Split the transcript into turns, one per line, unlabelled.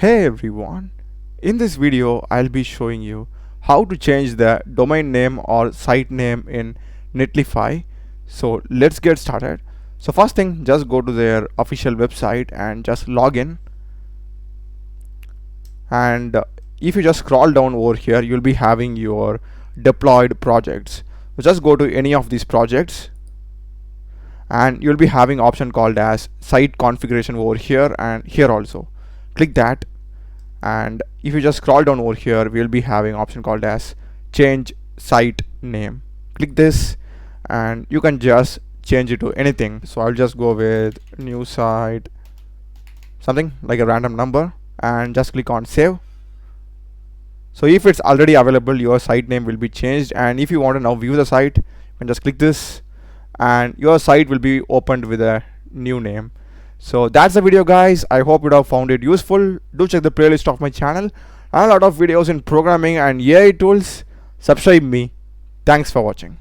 Hey everyone, in this video I'll be showing you how to change the domain name or site name in Netlify. So let's get started. So first thing, just go to their official website and just log in, and if you just scroll down over here you'll be having your deployed projects. So just go to any of these projects and you'll be having option called as site configuration over here and here also. Click that, and if you just scroll down over here we'll be having option called as change site name. Click this and you can just change it to anything. So I'll just go with new site, something like a random number, and just click on save. So if it's already available, your site name will be changed, and if you want to now view the site, you can just click this and your site will be opened with a new name. So that's the video, guys. I hope you have found it useful. Do check the playlist of my channel, a lot of videos in programming and AI tools. Subscribe me. Thanks for watching.